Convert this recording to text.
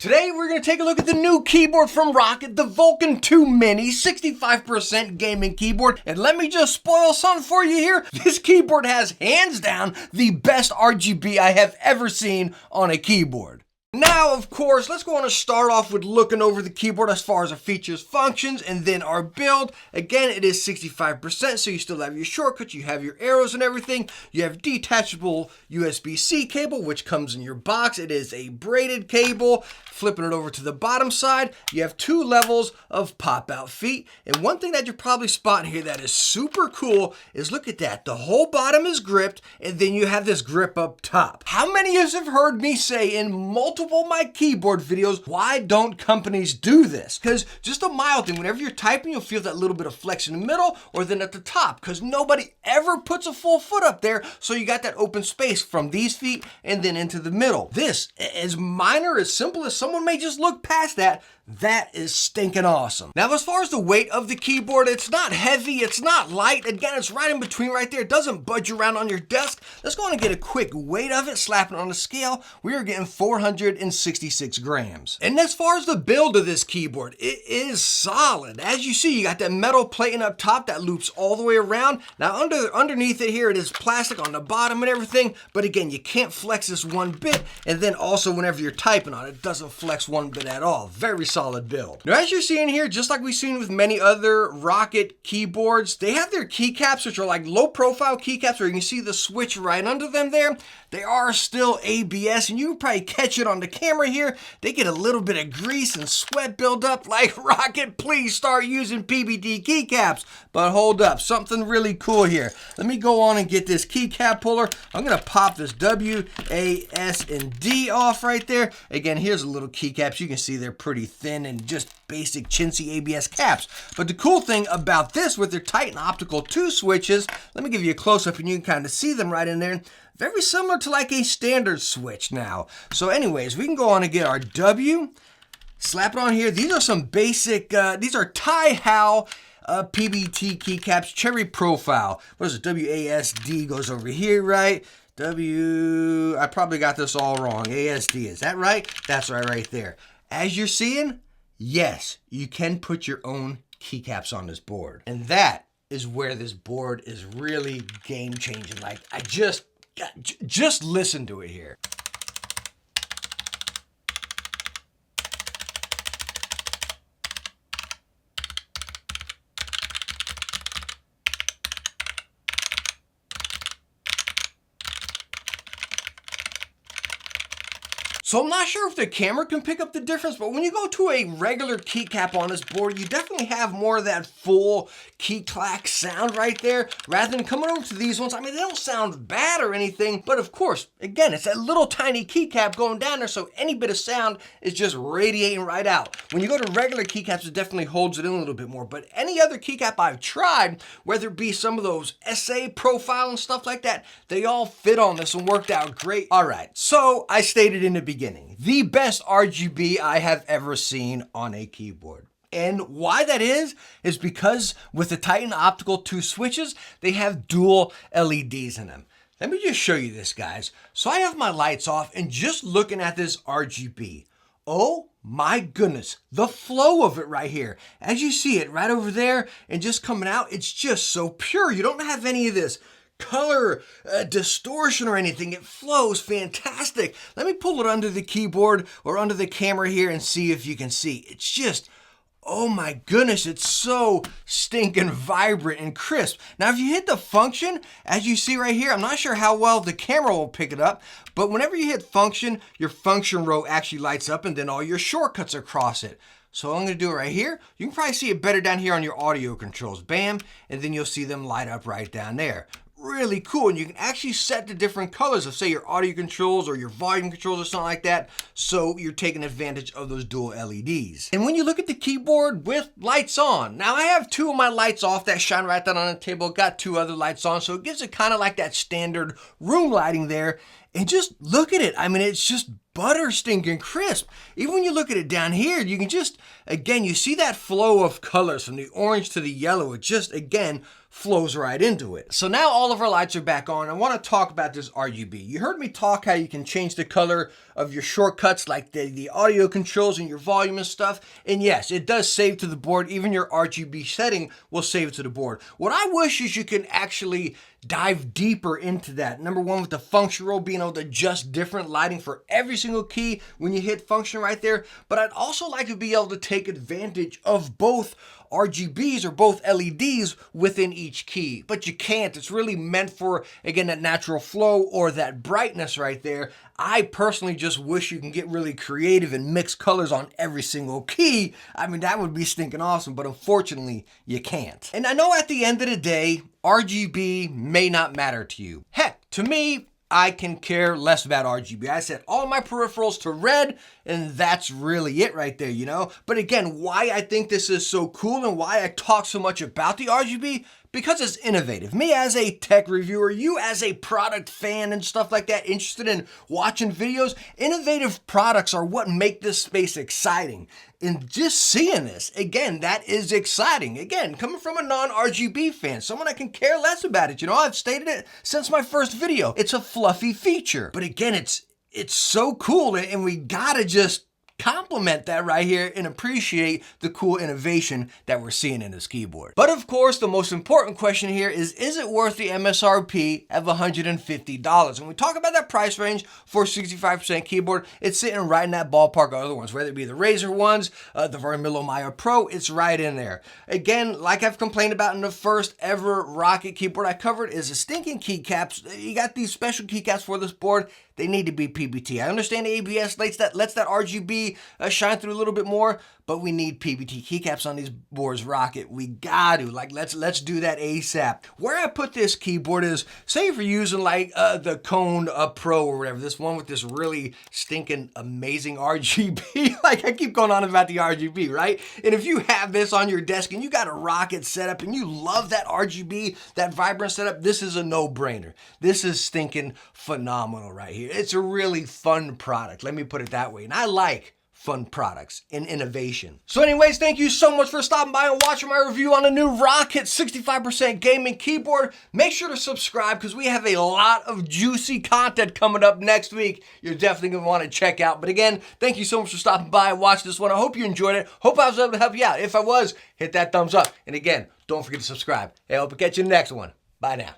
Today we're going to take a look at the new keyboard from Roccat, the Vulcan II Mini, 65% gaming keyboard. And let me just spoil something for you here. This keyboard has hands down the best RGB I have ever seen on a keyboard. Now, of course, let's go on and start off with looking over the keyboard as far as our features, functions, and then our build. Again, it is 65%, so you still have your shortcuts, you have your arrows and everything. You have detachable USB-C cable, which comes in your box. It is a braided cable. Flipping it over to the bottom side, you have two levels of pop-out feet. And one thing that you're probably spotting here that is super cool is look at that. The whole bottom is gripped, and then you have this grip up top. How many of you have heard me say in multiple of my keyboard videos, why don't companies do this? Because just a mild thing, whenever you're typing, you'll feel that little bit of flex in the middle or then at the top, because nobody ever puts a full foot up there, so you got that open space from these feet and then into the middle. This, as minor, as simple as someone may just look past that, that is stinking awesome. Now, as far as the weight of the keyboard, it's not heavy, it's not light. Again, it's right in between right there. It doesn't budge around on your desk. Let's go on and get a quick weight of it, slapping it on the scale. We are getting 466 grams. And as far as the build of this keyboard, it is solid. As you see, you got that metal plating up top that loops all the way around. Now, underneath it here, it is plastic on the bottom and everything. But again, you can't flex this one bit. And then also, whenever you're typing on it, it doesn't flex one bit at all. Very solid build. Now, as you're seeing here, just like we've seen with many other Roccat keyboards, they have their keycaps, which are like low profile keycaps where you can see the switch right under them there. They are still ABS, and you can probably catch it on the camera here. They get a little bit of grease and sweat build up. Like, Roccat, please start using PBT keycaps. But hold up, something really cool here. Let me go on and get this keycap puller. I'm gonna pop this W, A, S, and D off right there. Again, here's a little keycaps. You can see they're pretty thin and just basic chintzy ABS caps. But the cool thing about this with their Techne optical 2 switches, let me give you a close-up and you can kind of see them right in there. Very similar to like a standard switch now. So anyways, we can go on and get our W, slap it on here. These are some basic, these are Tai-Hao PBT keycaps, cherry profile. What is it? WASD goes over here, right? I probably got this all wrong. ASD, is that right? That's right there. As you're seeing, yes, you can put your own keycaps on this board. And that is where this board is really game changing. Like, just listen to it here. So I'm not sure if the camera can pick up the difference, but when you go to a regular keycap on this board, you definitely have more of that full key clack sound right there, rather than coming over to these ones. I mean, they don't sound bad or anything, but of course, again, it's that little tiny keycap going down there, so any bit of sound is just radiating right out. When you go to regular keycaps, it definitely holds it in a little bit more, but any other keycap I've tried, whether it be some of those SA profile and stuff like that, they all fit on this and worked out great. All right, so I stated in the beginning, the best RGB I have ever seen on a keyboard. And why that is because with the Techne optical 2 switches, they have dual LEDs in them. Let me just show you this, guys. So I have my lights off and just looking at this RGB. Oh my goodness, the flow of it right here. As you see it right over there and just coming out, it's just so pure. You don't have any of this color distortion or anything. It flows fantastic. Let me pull it under the keyboard or under the camera here and see if you can see. It's just, oh my goodness, it's so stinking vibrant and crisp. Now, if you hit the function, as you see right here, I'm not sure how well the camera will pick it up, but whenever you hit function, your function row actually lights up and then all your shortcuts across it. So I'm going to do it right here. You can probably see it better down here on your audio controls. Bam, and then you'll see them light up right down there. Really cool, and you can actually set the different colors of, say, your audio controls or your volume controls or something like that, so you're taking advantage of those dual LEDs. And when you look at the keyboard with lights on, now I have 2 of my lights off that shine right down on the table, got 2 other lights on, so it gives it kind of like that standard room lighting there. And just look at it. I mean, it's just butter stinking crisp. Even when you look at it down here, you can just, again, you see that flow of colors from the orange to the yellow. It just, again, flows right into it. So now all of our lights are back on. I want to talk about this RGB. You heard me talk how you can change the color of your shortcuts like the audio controls and your volume and stuff. And yes, it does save to the board. Even your RGB setting will save to the board. What I wish is you can actually dive deeper into that. Number one, with the function roll, being able to adjust different lighting for every single key when you hit function right there. But I'd also like to be able to take advantage of both RGBs or both LEDs within each key, but you can't. It's really meant for, again, that natural flow or that brightness right there. I personally just wish you can get really creative and mix colors on every single key. I mean, that would be stinking awesome, but unfortunately, you can't. And I know at the end of the day, RGB may not matter to you. Heck, to me, I can care less about RGB. I set all my peripherals to red, and that's really it right there, you know? But again, why I think this is so cool and why I talk so much about the RGB, because it's innovative. Me as a tech reviewer, you as a product fan and stuff like that, interested in watching videos, innovative products are what make this space exciting. And just seeing this, again, that is exciting. Again, coming from a non-RGB fan, someone I can care less about it. You know, I've stated it since my first video. It's a fluffy feature. But again, it's so cool, and we gotta just compliment that right here and appreciate the cool innovation that we're seeing in this keyboard. But of course, the most important question here is it worth the MSRP of $150? When we talk about that price range for 65% keyboard, it's sitting right in that ballpark of other ones, whether it be the Razer ones, the Vermillo Maya Pro, it's right in there. Again, like I've complained about in the first ever Roccat keyboard I covered, is the stinking keycaps. You got these special keycaps for this board. They need to be PBT. I understand the ABS lets that RGB shine through a little bit more, but we need PBT keycaps on these boards, Roccat. We got to, like, let's do that ASAP. Where I put this keyboard is, say if you're using like the Cone Pro or whatever, this one with this really stinking amazing RGB. Like, I keep going on about the RGB, right? And if you have this on your desk and you got a Roccat setup and you love that RGB, that vibrant setup, this is a no-brainer. This is stinking phenomenal right here. It's a really fun product, let me put it that way. And I like fun products and innovation. So anyways, thank you so much for stopping by and watching my review on the new Roccat 65% gaming keyboard. Make sure to subscribe because we have a lot of juicy content coming up next week. You're definitely gonna want to check out. But again, thank you so much for stopping by and watching this one. I hope you enjoyed it. Hope I was able to help you out. If I was, hit that thumbs up. And again, don't forget to subscribe. Hey, I hope to catch you in the next one. Bye now.